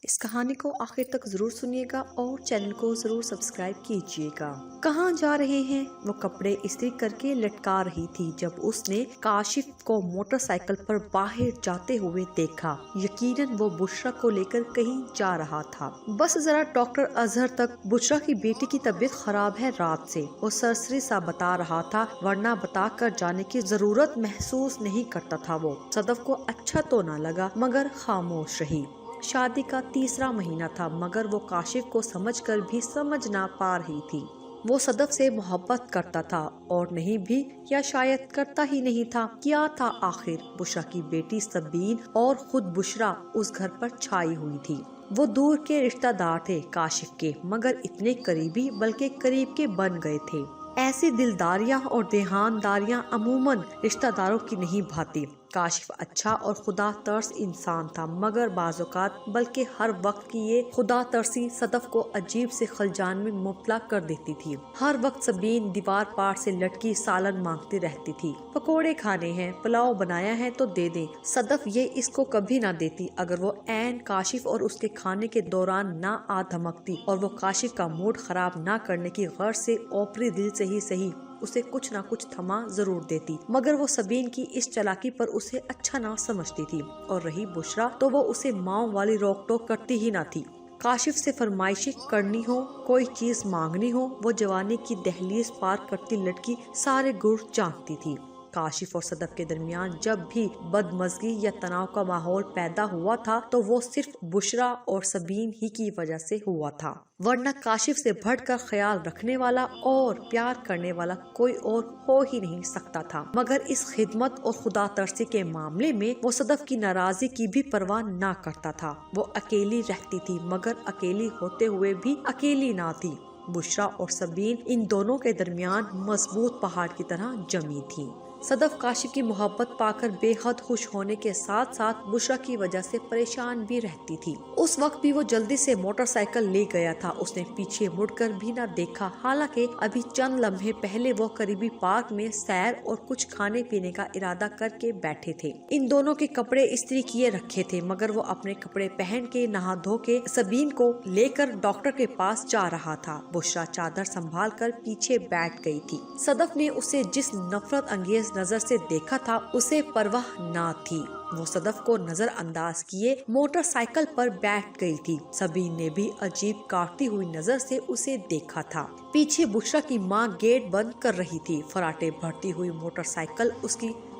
اس کہانی کو آخر تک ضرور سنیے گا اور چینل کو ضرور سبسکرائب کیجیے گا۔ کہاں جا رہے ہیں؟ وہ کپڑے استری کر کے لٹکا رہی تھی جب اس نے کاشف کو موٹر سائیکل پر باہر جاتے ہوئے دیکھا۔ یقیناً وہ بشرا کو لے کر کہیں جا رہا تھا۔ بس ذرا ڈاکٹر اظہر تک۔ بشرا کی بیٹی کی طبیعت خراب ہے رات سے، وہ سرسری سا بتا رہا تھا، ورنہ بتا کر جانے کی ضرورت محسوس نہیں کرتا تھا وہ۔ صدف کو اچھا تو نہ لگا مگر خاموش رہی۔ شادی کا تیسرا مہینہ تھا مگر وہ کاشف کو سمجھ کر بھی سمجھ نہ پا رہی تھی۔ وہ صدف سے محبت کرتا تھا اور نہیں بھی، یا شاید کرتا ہی نہیں تھا۔ کیا تھا آخر؟ بشرا کی بیٹی سبین اور خود بشرا اس گھر پر چھائی ہوئی تھی۔ وہ دور کے رشتہ دار تھے کاشف کے، مگر اتنے قریبی بلکہ قریب کے بن گئے تھے۔ ایسی دلداریاں اور دیہانداریاں عموماً رشتہ داروں کی نہیں بھاتی۔ کاشف اچھا اور خدا ترس انسان تھا، مگر بعض اوقات بلکہ ہر وقت کی یہ خدا ترسی صدف کو عجیب سے خلجان میں مبتلا کر دیتی تھی۔ ہر وقت سبین دیوار پار سے لٹکی سالن مانگتی رہتی تھی۔ پکوڑے کھانے ہیں، پلاؤ بنایا ہے تو دے دیں۔ صدف یہ اس کو کبھی نہ دیتی اگر وہ عین کاشف اور اس کے کھانے کے دوران نہ آ دھمکتی، اور وہ کاشف کا موڈ خراب نہ کرنے کی غرض سے اوپری دل سے ہی صحیح اسے کچھ نہ کچھ تھما ضرور دیتی، مگر وہ سبین کی اس چالاکی پر اسے اچھا نہ سمجھتی تھی۔ اور رہی بشرا تو وہ اسے ماں والی روک ٹوک کرتی ہی نہ تھی۔ کاشف سے فرمائشیں کرنی ہو، کوئی چیز مانگنی ہو، وہ جوانی کی دہلیز پار کرتی لڑکی سارے گر جانتی تھی۔ کاشف اور صدف کے درمیان جب بھی بدمزگی یا تناؤ کا ماحول پیدا ہوا تھا تو وہ صرف بشرا اور سبین ہی کی وجہ سے ہوا تھا، ورنہ کاشف سے بڑھ کر خیال رکھنے والا اور پیار کرنے والا کوئی اور ہو ہی نہیں سکتا تھا۔ مگر اس خدمت اور خدا ترسی کے معاملے میں وہ صدف کی ناراضی کی بھی پرواہ نہ کرتا تھا۔ وہ اکیلی رہتی تھی مگر اکیلی ہوتے ہوئے بھی اکیلی نہ تھی۔ بشرا اور سبین ان دونوں کے درمیان مضبوط پہاڑ کی طرح جمی تھی۔ صدف کاشف کی محبت پا کر بے حد خوش ہونے کے ساتھ ساتھ بشرا کی وجہ سے پریشان بھی رہتی تھی۔ اس وقت بھی وہ جلدی سے موٹر سائیکل لے گیا تھا۔ اس نے پیچھے مڑ کر بھی نہ دیکھا، حالانکہ ابھی چند لمحے پہلے وہ قریبی پارک میں سیر اور کچھ کھانے پینے کا ارادہ کر کے بیٹھے تھے۔ ان دونوں کے کپڑے استری کیے رکھے تھے مگر وہ اپنے کپڑے پہن کے نہا دھو کے سبین کو لے کر ڈاکٹر کے پاس جا رہا تھا۔ بشرا چادر سنبھال کر پیچھے بیٹھ گئی تھی۔ صدف نے اسے جس نفرت انگیز نظر سے دیکھا تھا اسے پرواہ نہ تھی۔ وہ صدف کو نظر انداز کیے موٹر سائیکل پر بیٹھ گئی تھی۔ سبین نے بھی عجیب کاٹتی ہوئی نظر سے اسے دیکھا تھا۔ پیچھے بشرا کی ماں گیٹ بند کر رہی تھی۔ فراٹے بھرتی ہوئی موٹر سائیکل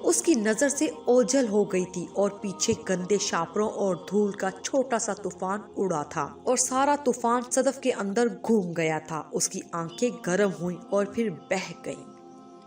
اس کی نظر سے اوجھل ہو گئی تھی اور پیچھے گندے شاپروں اور دھول کا چھوٹا سا طوفان اڑا تھا، اور سارا طوفان صدف کے اندر گھوم گیا تھا۔ اس کی آنکھیں گرم ہوئیں اور پھر بہہ گئیں۔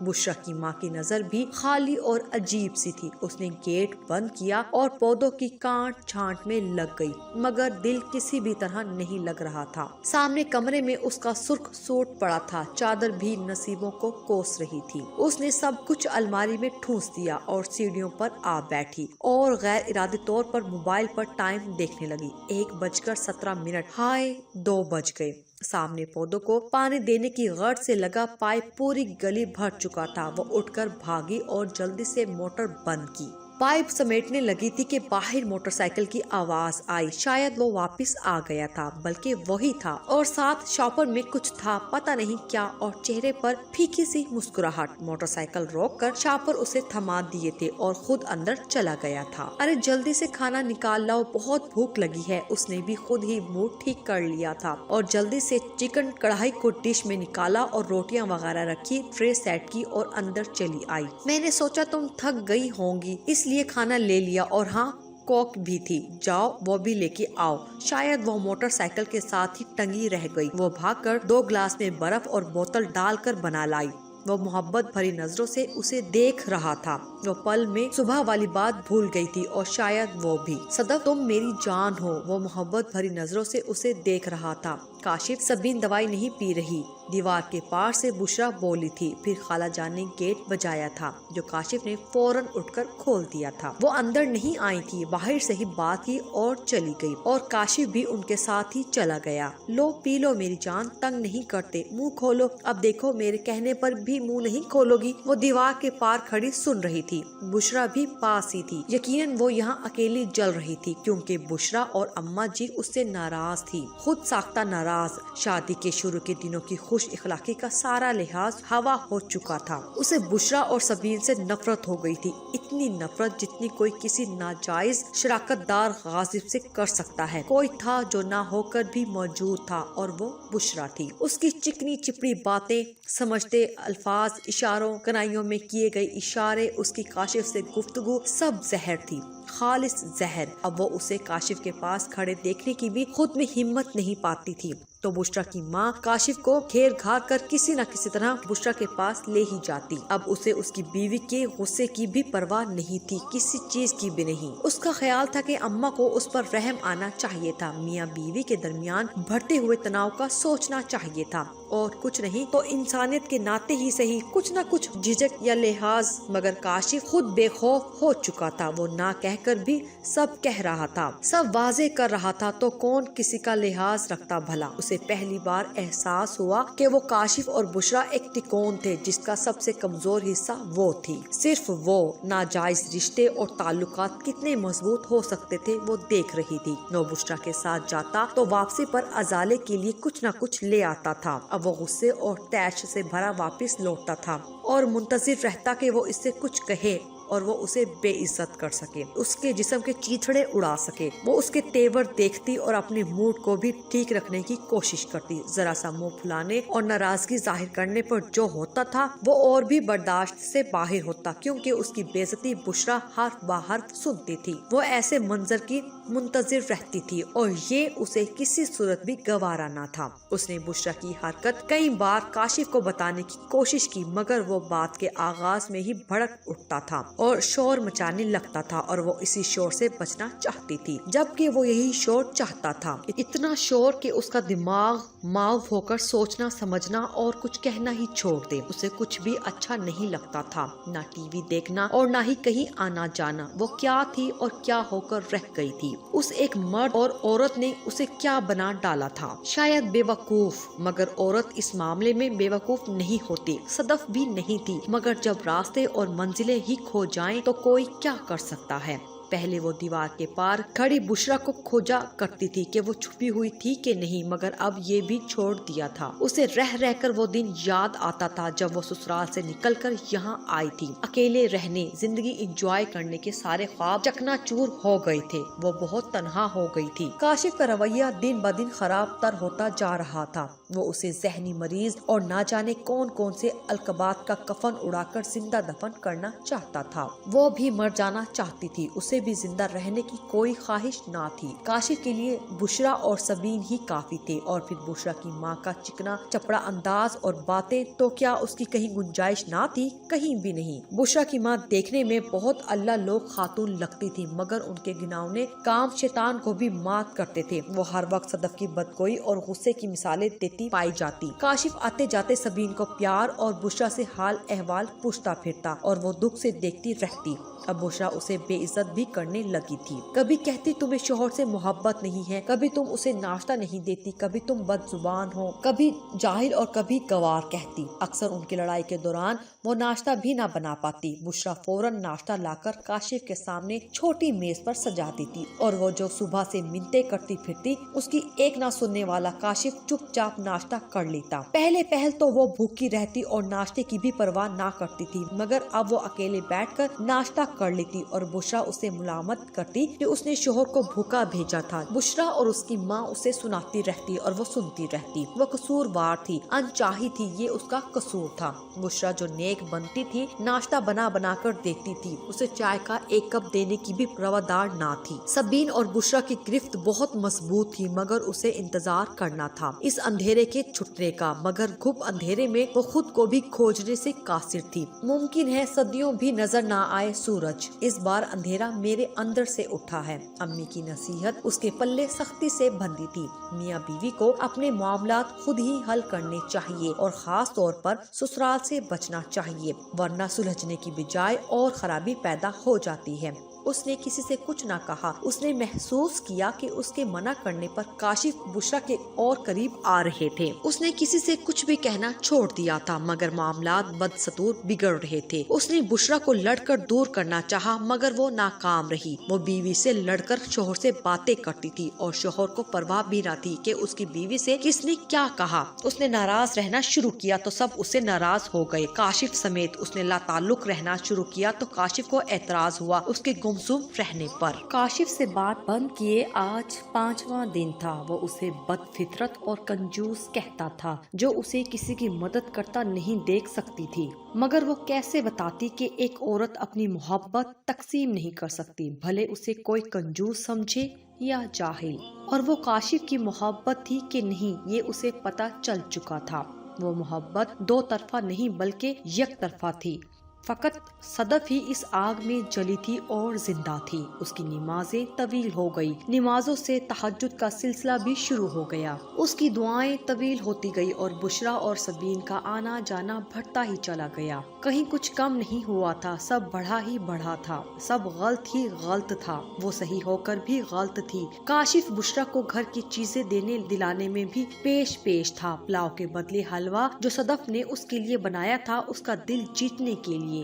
بشرا کی ماں کی نظر بھی خالی اور عجیب سی تھی۔ اس نے گیٹ بند کیا اور پودوں کی کانٹ چھانٹ میں لگ گئی، مگر دل کسی بھی طرح نہیں لگ رہا تھا۔ سامنے کمرے میں اس کا سرخ سوٹ پڑا تھا، چادر بھی نصیبوں کو کوس رہی تھی۔ اس نے سب کچھ الماری میں ٹھونس دیا اور سیڑھیوں پر آ بیٹھی اور غیر ارادی طور پر موبائل پر ٹائم دیکھنے لگی۔ 1:17۔ ہائے 2 بج گئے۔ سامنے پودوں کو پانی دینے کی غرض سے لگا پائپ پوری گلی بھر چکا تھا۔ وہ اٹھ کر بھاگی اور جلدی سے موٹر بند کی۔ پائپ سمیٹنے لگی تھی کہ باہر موٹر سائیکل کی آواز آئی۔ شاید وہ واپس آ گیا تھا، بلکہ وہی تھا، اور ساتھ شاپر میں کچھ تھا، پتہ نہیں کیا، اور چہرے پر پھیکی سی مسکراہٹ۔ موٹر سائیکل روک کر شاپر اسے تھما دیے تھے اور خود اندر چلا گیا تھا۔ ارے جلدی سے کھانا نکال لاؤ، بہت بھوک لگی ہے۔ اس نے بھی خود ہی موڈ ٹھیک کر لیا تھا اور جلدی سے چکن کڑھائی کو ڈش میں نکالا اور روٹیاں وغیرہ رکھی، ٹرے سیٹ کی اور اندر چلی آئی۔ میں نے سوچا تم تھک گئی ہوں گی اس لیے کھانا لے لیا، اور ہاں کوک بھی تھی، جاؤ وہ بھی لے کے آؤ۔ شاید وہ موٹر سائیکل کے ساتھ ہی ٹنگی رہ گئی۔ وہ بھاگ کر 2 گلاس میں برف اور بوتل ڈال کر بنا لائی۔ وہ محبت بھری نظروں سے اسے دیکھ رہا تھا۔ وہ پل میں صبح والی بات بھول گئی تھی اور شاید وہ بھی۔ صدف تم میری جان ہو، وہ محبت بھری نظروں سے اسے دیکھ رہا تھا۔ काशिफ सबीन दवाई नहीं पी रही, दीवार के पार से बुशरा बोली थी। फिर खाला जान ने गेट बजाया था जो काशिफ ने फौरन उठकर खोल दिया था। वो अंदर नहीं आई थी, बाहर से ही बात की और चली गई और काशिफ भी उनके साथ ही चला गया। लो पी लो मेरी जान, तंग नहीं करते, मुंह खोलो। अब देखो मेरे कहने पर भी मुंह नहीं खोलोगी। वो दीवार के पार खड़ी सुन रही थी। बुशरा भी पास ही थी। यकीनन वो यहाँ अकेली जल रही थी क्योंकि बुशरा और अम्मा जी उससे नाराज थी, खुद साख्ता नाराज। शादी के शुरू के दिनों की खुश इखलाकी का सारा लिहाज हवा हो चुका था। उसे बुशरा और सबीन से नफरत हो गई थी, इतनी नफरत जितनी कोई किसी नाजायज शराकतदार गाजिब से कर सकता है। कोई था जो ना होकर भी मौजूद था और वो बुशरा थी। उसकी चिकनी चिपड़ी बातें, समझते अल्फाज, इशारों, कनाइयों में किए गए इशारे, उसकी काशिफ से गुफ्तगू सब जहर थी, खालिस जहर। अब वो उसे काशिफ के पास खड़े देखने की भी खुद में हिम्मत नहीं पाती थी तो बुशरा की माँ काशिफ को घेर घार कर किसी न किसी तरह बुशरा के पास ले ही जाती। अब उसे उसकी बीवी के गुस्से की भी परवाह नहीं थी, किसी चीज की भी नहीं। उसका ख्याल था कि अम्मा को उस पर रहम आना चाहिए था, मियाँ बीवी के दरमियान बढ़ते हुए तनाव का सोचना चाहिए था और कुछ नहीं तो इंसानियत के नाते ही सही कुछ न कुछ झिझक या लिहाज। मगर काशिफ खुद बेखौफ हो चुका था। वो ना कहकर भी सब कह रहा था, सब वाजे कर रहा था, तो कौन किसी का लिहाज रखता भला। उसे पहली बार एहसास हुआ कि वो काशिफ और बुशरा एक तिकोन थे जिसका सबसे कमजोर हिस्सा वो थी। सिर्फ वो नाजायज रिश्ते और ताल्लुकात कितने मजबूत हो सकते थे वो देख रही थी। नो बुशरा के साथ जाता तो वापसी पर अजाले के लिए कुछ न कुछ ले आता था। अब वो गुस्से और तैश से भरा वापस लौटता था और मुंतजिर रहता कि वो इससे कुछ कहे और वो उसे बेइज्जत कर सके, उसके जिस्म के चीथड़े उड़ा सके। वो उसके तेवर देखती और अपने मूड को भी ठीक रखने की कोशिश करती। जरा सा मुंह फुलाने और नाराजगी जाहिर करने पर जो होता था वो और भी बर्दाश्त से बाहर होता क्योंकि उसकी बेइज्जती बुशरा हर्फ बा हर्फ सुनती थी। वो ऐसे मंजर की मुंतजिर रहती थी और ये उसे किसी सूरत भी गवारा ना था। उसने बुशरा की हरकत कई बार काशिफ को बताने की कोशिश की मगर वो बात के आगाज में ही भड़क उठता था और शोर मचाने लगता था और वो इसी शोर से बचना चाहती थी, जबकि वो यही शोर चाहता था। इतना शोर कि उसका दिमाग माव होकर सोचना समझना और कुछ कहना ही छोड़ दे। उसे कुछ भी अच्छा नहीं लगता था, ना टीवी देखना और ना ही कहीं आना जाना। वो क्या थी और क्या होकर रह गई थी। उस एक मर्द और औरत ने उसे क्या बना डाला था। शायद बेवकूफ, मगर औरत इस मामले में बेवकूफ नहीं होती। सदफ भी नहीं थी, मगर जब रास्ते और मंजिलें ही खो जाएं तो कोई क्या कर सकता है। पहले वो दीवार के पार खड़ी बुशरा को खोजा करती थी कि वो छुपी हुई थी कि नहीं, मगर अब ये भी छोड़ दिया था। उसे रह रहकर वो दिन याद आता था जब वो ससुराल से निकलकर यहाँ आई थी। अकेले रहने, जिंदगी एंजॉय करने के सारे ख्वाब चकनाचूर हो गए थे। वो बहुत तन्हा हो गई थी। काशिफ का रवैया दिन ब दिन खराब तर होता जा रहा था। वो उसे जहनी मरीज और ना जाने कौन कौन से अलकबात का कफन उड़ाकर जिंदा दफन करना चाहता था। वो भी मर जाना चाहती थी, उसे भी जिंदा रहने की कोई ख्वाहिश ना थी। काशिफ के लिए बुशरा और सबीन ही काफी थे और फिर बुशरा की माँ का चिकना चपड़ा अंदाज और बातें, तो क्या उसकी कहीं गुंजाइश ना थी? कहीं भी नहीं। बुशरा की माँ देखने में बहुत अल्लाह लोग खातून लगती थी मगर उनके घिनौने काम शैतान को भी मात करते थे। वो हर वक्त सदफ की बदगोई और गुस्से की मिसालें देती पाई जाती। काशिफ आते जाते सबीन को प्यार और बुशरा से हाल अहवाल पूछता फिरता और वो दुख से देखती रहती। अब बुशरा उसे बेइज्जत भी करने लगी थी। कभी कहती तुम्हें शोहर से मोहब्बत नहीं है, कभी तुम उसे नाश्ता नहीं देती, कभी तुम बदजुबान हो, कभी जाहिल और कभी गवार कहती। अक्सर उनकी लड़ाई के दौरान वो नाश्ता भी ना बना पाती। बुशरा फौरन नाश्ता लाकर काशिफ के सामने छोटी मेज पर सजा देती और वो जो सुबह से मिन्नतें करती फिरती उसकी एक ना सुनने वाला काशिफ चुपचाप नाश्ता कर लेता। पहले पहल तो वो भूखी रहती और नाश्ते की भी परवाह ना करती थी, मगर अब वो अकेले बैठकर नाश्ता कर लेती और बुशरा उसे मुलामत करती कि उसने शोहर को भूखा भेजा था। बुशरा और उसकी माँ उसे सुनाती रहती और वो सुनती रहती। वो कसूरवार थी, अनचाही थी, ये उसका कसूर था। बुशरा जो नेक बनती थी, नाश्ता बना बना कर देती थी, उसे चाय का एक कप देने की भी रवादार ना थी। सबीन और बुशरा की गिरफ्त बहुत मजबूत थी मगर उसे इंतजार करना था। इस अंधेरे अंधेरे के छुटने का, मगर गुप्त अंधेरे में वो खुद को भी खोजने से कासिर थी। मुमकिन है सदियों भी नजर ना आए सूरज, इस बार अंधेरा मेरे अंदर से उठा है। अम्मी की नसीहत उसके पल्ले सख्ती से बंधी थी। मियाँ बीवी को अपने मामलात खुद ही हल करने चाहिए और खास तौर पर ससुराल से बचना चाहिए, वरना सुलझने की बजाय और खराबी पैदा हो जाती है। उसने किसी से कुछ न कहा। उसने महसूस किया कि उसके मना करने पर काशिफ बुशरा के और करीब आ रहे थे। उसने किसी से कुछ भी कहना छोड़ दिया था, मगर मामलात बदस्तूर बिगड़ रहे थे। उसने बुशरा को लड़कर दूर करना चाहा, मगर वो नाकाम रही। वो बीवी से लड़कर शोहर से बातें करती थी और शोहर को परवाह भी न थी कि उसकी बीवी से किसने क्या कहा। उसने नाराज रहना शुरू किया तो सब उससे नाराज हो गए, काशिफ समेत। उसने लाताल्लुक रहना शुरू किया तो काशिफ को एतराज हुआ उसके गुमसुम रहने पर। काशिफ से बात बंद किए आज 5वां दिन था। वो उसे बदफितरत और कंजूस कहता था, जो उसे किसी की मदद करता नहीं देख सकती थी। मगर वो कैसे बताती कि एक औरत अपनी मोहब्बत तकसीम नहीं कर सकती, भले उसे कोई कंजूस समझे या जाहिल। और वो काशिफ की मोहब्बत थी कि नहीं, ये उसे पता चल चुका था। वो मोहब्बत दो तरफा नहीं बल्कि एक तरफा थी। फकत सदफ ही इस आग में जली थी और जिंदा थी। उसकी नमाजें तवील हो गई, नमाजों से तहज्जुद का सिलसिला भी शुरू हो गया। उसकी दुआएं तवील होती गई और बुशरा और सबीन का आना जाना बढ़ता ही चला गया। कहीं कुछ कम नहीं हुआ था, सब बढ़ा ही बढ़ा था। सब गलत ही गलत था, वो सही होकर भी गलत थी। काशिफ बुशरा को घर की चीजें देने दिलाने में भी पेश था। पुलाव के बदले हलवा जो सदफ ने उसके लिए बनाया था, उसका दिल जीतने के लिए।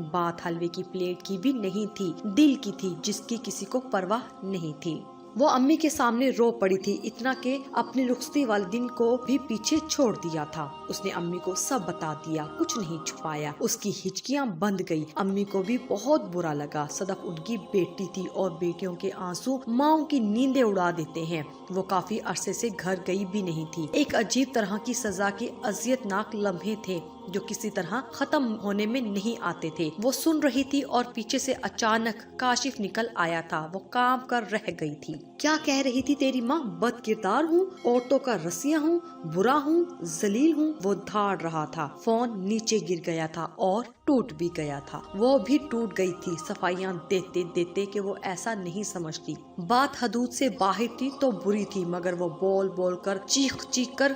बात हलवे की प्लेट की भी नहीं थी, दिल की थी, जिसकी किसी को परवाह नहीं थी। वो अम्मी के सामने रो पड़ी थी, इतना के अपने रुखसती वाले दिन को भी पीछे छोड़ दिया था। उसने अम्मी को सब बता दिया, कुछ नहीं छुपाया। उसकी हिचकियां बंद गई। अम्मी को भी बहुत बुरा लगा। सदफ उनकी बेटी थी और बेटियों के आंसू माओ की नींदें उड़ा देते हैं। वो काफी अरसे से घर गई भी नहीं थी। एक अजीब तरह की सजा के अजियतनाक लम्हे थे जो किसी तरह खत्म होने में नहीं आते थे। वो सुन रही थी और पीछे से अचानक काशिफ निकल आया था। वो काम कर रह गई थी। क्या कह रही थी तेरी माँ? बद किरदार हूँ, औरतों का रसिया हूँ, बुरा हूँ, जलील हूँ। वो धाड़ रहा था। फोन नीचे गिर गया था और टूट भी गया था। वो भी टूट गई थी सफाइयाँ देते देते कि वो ऐसा नहीं समझती। बात हदूद से बाहर थी तो बुरी थी, मगर वो बोल बोल कर चीख कर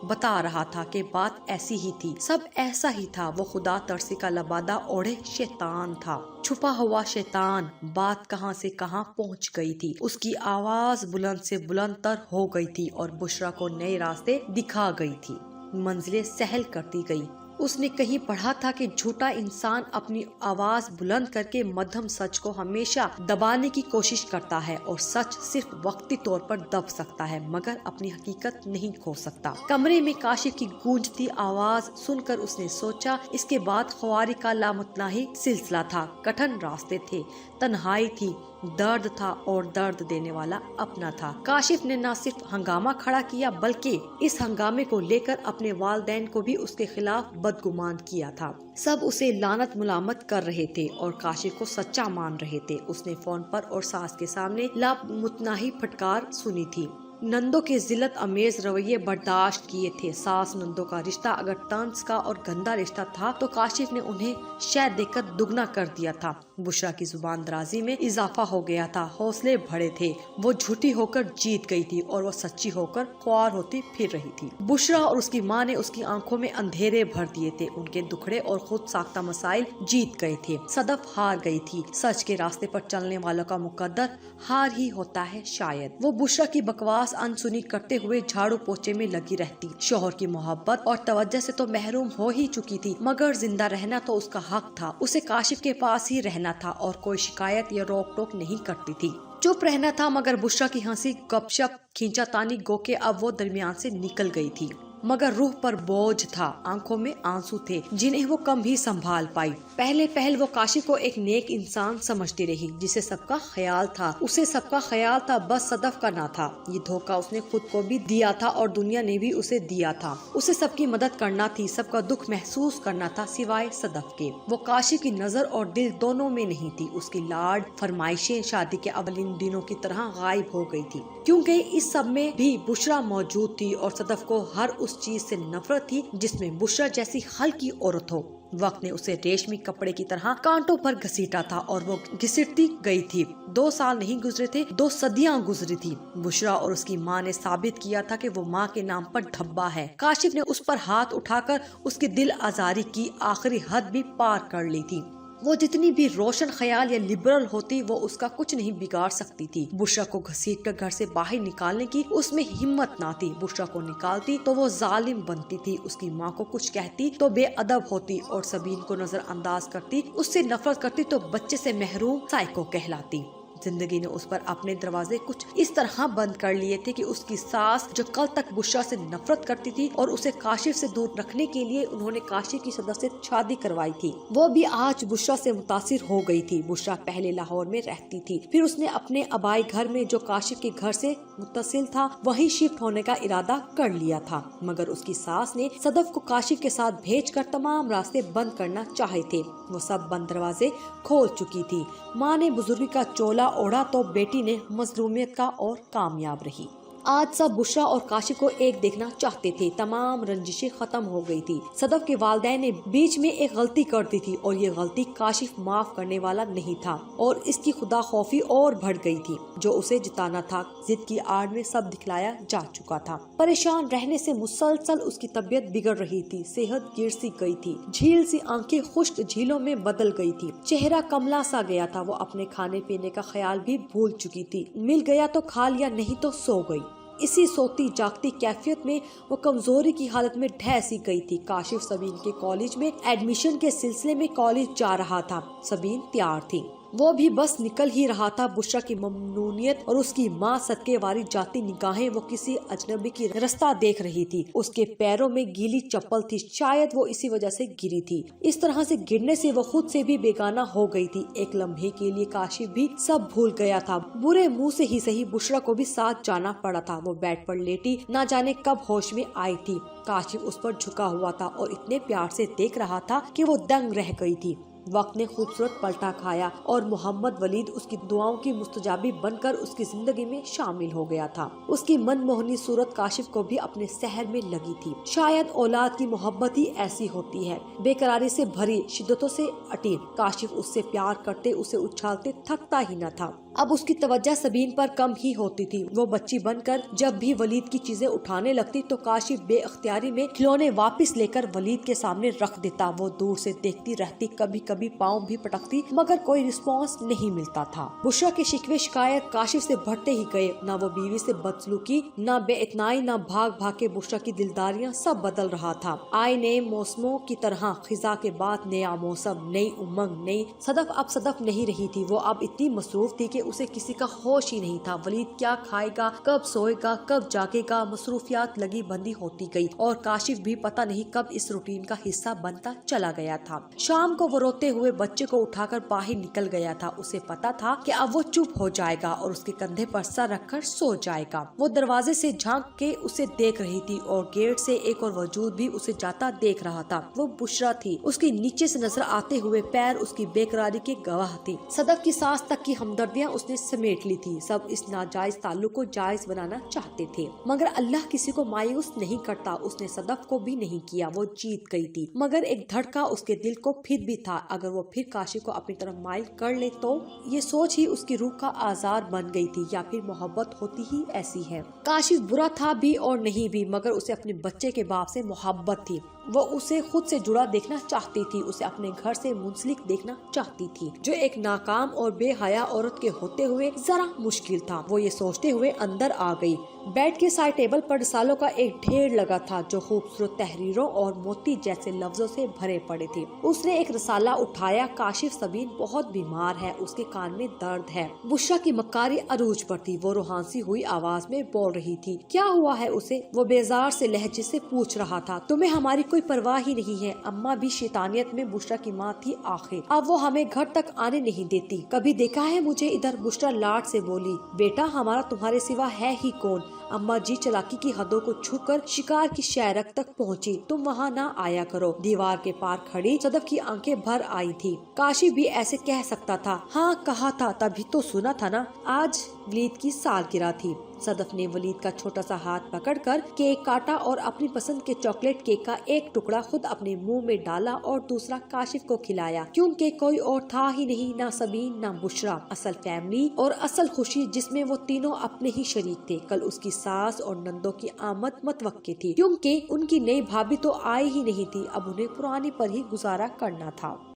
बता रहा था कि बात ऐसी ही थी, सब ऐसा ही था। वो खुदा तरसी का लबादा ओढ़े शैतान था, छुपा हुआ शैतान। बात कहां से कहां पहुंच गई थी। उसकी आवाज बुलंद से बुलंद तर हो गई थी और बुशरा को नए रास्ते दिखा गई थी, मंजिलें सहल करती गई। उसने कहीं पढ़ा था कि झूठा इंसान अपनी आवाज बुलंद करके मध्यम सच को हमेशा दबाने की कोशिश करता है और सच सिर्फ वक्ती तौर पर दब सकता है, मगर अपनी हकीकत नहीं खो सकता। कमरे में काशिफ की गूंजती आवाज सुनकर उसने सोचा, इसके बाद ख्वारी का लामुतनाही सिलसिला था। कठिन रास्ते थे, तन्हाई थी, दर्द था और दर्द देने वाला अपना था। काशिफ ने न सिर्फ हंगामा खड़ा किया बल्कि इस हंगामे को लेकर अपने वालिदैन को भी उसके खिलाफ बदगुमान किया था। सब उसे लानत मुलामत कर रहे थे और काशिफ को सच्चा मान रहे थे। उसने फोन पर और सास के सामने लामुतनाही फटकार सुनी थी। नंदो के जिल्लत अमेज रवैये बर्दाश्त किए थे। सास नंदो का रिश्ता अगर तंज का और गंदा रिश्ता था तो काशिफ ने उन्हें शहद देकर दुगना कर दिया था। बुशरा की जुबान दराजी में इजाफा हो गया था, हौसले बढ़े थे। वो झूठी होकर जीत गई थी और वो सच्ची होकर ख्वार होती फिर रही थी। बुशरा और उसकी माँ ने उसकी आंखों में अंधेरे भर दिए थे। उनके दुखड़े और खुद साख्ता मसाइल जीत गए थे। सदफ हार गई थी। सच के रास्ते पर चलने वालों का मुकद्दर हार ही होता है शायद। वो बुशरा की बकवास अनसुनी करते हुए झाड़ू पोछे में लगी रहती। शोहर की मोहब्बत और तवज्जो से तो महरूम हो ही चुकी थी, मगर जिंदा रहना तो उसका हक था। उसे काशिफ के पास ही रहना था और कोई शिकायत या रोक टोक नहीं करती थी। चुप रहना था, मगर बुशरा की हंसी, गपशप, खींचातानी गो के अब वो दरमियान से निकल गई थी। मगर रूह पर बोझ था, आंखों में आंसू थे जिन्हें वो कम ही संभाल पाई। पहले पहल वो काशिफ को एक नेक इंसान समझती रही जिसे सबका ख्याल था, उसे सबका ख्याल था, बस सदफ का ना था। ये धोखा उसने खुद को भी दिया था और दुनिया ने भी उसे दिया था। उसे सबकी मदद करना थी, सबका दुख महसूस करना था, सिवाय सदफ के। वो काशिफ की नजर और दिल दोनों में नहीं थी। उसकी लाड फरमाइशें शादी के अवलिन दिनों की तरह गायब हो गई थी, क्योंकि इस सब में भी बुशरा मौजूद थी और सदफ को हर उस चीज से नफरत थी जिसमें बुशरा जैसी हल्की औरत हो। वक्त ने उसे रेशमी कपड़े की तरह कांटों पर घसीटा था और वो घसीटती गई थी। 2 साल नहीं गुजरे थे, 2 सदियां गुजरी थी। बुशरा और उसकी माँ ने साबित किया था कि वो माँ के नाम पर धब्बा है। काशिफ ने उस पर हाथ उठाकर उसकी दिल आजारी की आखिरी हद भी पार कर ली थी। वो जितनी भी रोशन ख्याल या लिबरल होती, वो उसका कुछ नहीं बिगाड़ सकती थी। बुशरा को घसीट कर घर से बाहर निकालने की उसमें हिम्मत ना थी। बुशरा को निकालती तो वो जालिम बनती थी, उसकी माँ को कुछ कहती तो बेअदब होती और सबीन को नजरअंदाज करती, उससे नफरत करती तो बच्चे से महरूम साइको कहलाती। जिंदगी ने उस पर अपने दरवाजे कुछ इस तरह बंद कर लिए थे कि उसकी सास, जो कल तक बुशरा से नफरत करती थी और उसे काशिफ से दूर रखने के लिए उन्होंने काशिफ की सदस्य से शादी करवाई थी, वो भी आज बुशरा से मुतासिर हो गई थी। बुशरा पहले लाहौर में रहती थी, फिर उसने अपने आबाई घर में, जो काशिफ के घर से मुत्तसिल था, वहीं शिफ्ट होने का इरादा कर लिया था। मगर उसकी सास ने सदफ को काशिफ के साथ भेजकर तमाम रास्ते बंद करना चाहे थे। वो सब बंद दरवाजे खोल चुकी थी। माँ ने बुजुर्गी का चोला ओढ़ा तो बेटी ने मजलूमियत का और कामयाब रही। आज सब बुशरा और काशिफ को एक देखना चाहते थे। तमाम रंजिशें खत्म हो गई थी। सदफ के वालिदैन ने बीच में एक गलती कर दी थी और ये गलती काशिफ माफ करने वाला नहीं था और इसकी खुदा खौफी और बढ़ गई थी। जो उसे जिताना था, जिद की आड़ में सब दिखलाया जा चुका था। परेशान रहने से मुसलसल उसकी तबीयत बिगड़ रही थी, सेहत गिर सी गई थी, झील सी आंखें खुश्क झीलों में बदल गई थी, चेहरा कमला सा गया था। वो अपने खाने पीने का ख्याल भी भूल चुकी थी, मिल गया तो खा लिया, नहीं तो सो गई। इसी सोती जागती कैफियत में वो कमजोरी की हालत में ढह सी गई थी। काशिफ सबीन के कॉलेज में एडमिशन के सिलसिले में कॉलेज जा रहा था। सबीन तैयार थी, वो भी बस निकल ही रहा था। बुशरा की ममनूनियत और उसकी माँ सदके वाली जाती निगाहें, वो किसी अजनबी की रास्ता देख रही थी। उसके पैरों में गीली चप्पल थी, शायद वो इसी वजह से गिरी थी। इस तरह से गिरने से वो खुद से भी बेगाना हो गई थी। एक लम्हे के लिए काशिफ भी सब भूल गया था। बुरे मुंह से ही सही, बुशरा को भी साथ जाना पड़ा था। वो बेड पर लेटी न जाने कब होश में आई थी। काशिफ उस पर झुका हुआ था और इतने प्यार से देख रहा था कि वो दंग रह गई थी। वक्त ने खूबसूरत पलटा खाया और मोहम्मद वलीद उसकी दुआओं की मुस्तजाबी बनकर उसकी जिंदगी में शामिल हो गया था। उसकी मनमोहनी सूरत काशिफ को भी अपने सहर में लगी थी। शायद औलाद की मोहब्बत ही ऐसी होती है, बेकरारी से भरी, शिद्दतों से अटी। काशिफ उससे प्यार करते, उसे उछालते थकता ही न था। अब उसकी तवज्जो सबीन पर कम ही होती थी। वो बच्ची बनकर जब भी वलीद की चीजें उठाने लगती तो काशिफ बेअख्तियारी में खिलौने वापस लेकर वलीद के सामने रख देता। वो दूर से देखती रहती, कभी कभी पाँव भी पटकती, मगर कोई रिस्पॉन्स नहीं मिलता था। बुशरा के शिकवे शिकायत काशिफ से बढ़ते ही गए। न वो बीवी से बदसलूकी, न बेइतनाई, न भाग भाग के बुशरा की दिलदारियां, सब बदल रहा था। आए नए मौसमों की तरह खिजा के बाद नया मौसम, नई उमंग, नई सदफ। अब सदफ नहीं रही थी। वो अब इतनी मसरूफ थी कि उसे किसी का होश ही नहीं था। वलीद क्या खाएगा, कब सोएगा, कब जागेगा, मसरूफियात लगी बंदी होती गई और काशिफ भी पता नहीं कब इस रूटीन का हिस्सा बनता चला गया था। शाम को वो रोते हुए बच्चे को उठाकर बाहर निकल गया था। उसे पता था कि अब वो चुप हो जाएगा और उसके कंधे पर सर रखकर सो जाएगा। वो दरवाजे से झांक के उसे देख रही थी और गेट से एक और वजूद भी उसे जाता देख रहा था। वो बुशरा थी। उसकी नीचे से नजर आते हुए पैर उसकी बेकरारी के गवाह थे। सदफ की सांस तक की हमदर्दियां उसने समेट ली थी। सब इस नाजायज ताल्लुक को जायज बनाना चाहते थे, मगर अल्लाह किसी को मायूस नहीं करता। उसने सदफ को भी नहीं किया। वो जीत गई थी, मगर एक धड़का उसके दिल को फिर भी था, अगर वो फिर काशिफ को अपनी तरफ माइल कर ले तो। ये सोच ही उसकी रूह का आजार बन गई थी, या फिर मोहब्बत होती ही ऐसी है। काशिफ बुरा था भी और नहीं भी, मगर उसे अपने बच्चे के बाप से मोहब्बत थी। वो उसे खुद से जुड़ा देखना चाहती थी, उसे अपने घर से मुंसलिक देखना चाहती थी, जो एक नाकाम और बेहया औरत के होते हुए जरा मुश्किल था। वो ये सोचते हुए अंदर आ गई। बेड के साइड टेबल पर रिसालों का एक ढेर लगा था जो खूबसूरत तहरीरों और मोती जैसे लफ्जों से भरे पड़े थे। उसने एक रिसाला उठाया। काशिफ सबीन बहुत बीमार है, उसके कान में दर्द है। बुशरा की मक्कारी अरूज पर थी। वो रुहानसी हुई आवाज में बोल रही थी, क्या हुआ है उसे? वो बेजार से लहजे से पूछ रहा था। तुम्हें हमारी कोई परवाह ही नहीं है। अम्मा भी शैतानियत में बुशरा की माँ थी आखिर। अब वो हमें घर तक आने नहीं देती। कभी देखा है मुझे इधर? बुशरा लाड से बोली। बेटा, हमारा तुम्हारे सिवा है ही कौन? अम्मा जी चालाकी की हदों को छूकर शिकार की शैरक तक पहुंची। तुम वहाँ ना आया करो। दीवार के पार खड़ी सदफ की आंखें भर आई थी। काशिफ भी ऐसे कह सकता था। हाँ कहा था, तभी तो सुना था ना। आज वलीद की सालगिरह थी। सदफ ने वलीद का छोटा सा हाथ पकड़कर केक काटा और अपनी पसंद के चॉकलेट केक का एक टुकड़ा खुद अपने मुंह में डाला और दूसरा काशिफ को खिलाया, क्योंकि कोई और था ही नहीं, ना सबीन ना बुशरा। असल फैमिली और असल खुशी जिसमें वो तीनों अपने ही शरीक थे। कल उसकी सास और नंदों की आमद मतवक्की थी, क्योंकि उनकी नई भाभी तो आई ही नहीं थी। अब उन्हें पुरानी पर ही गुजारा करना था।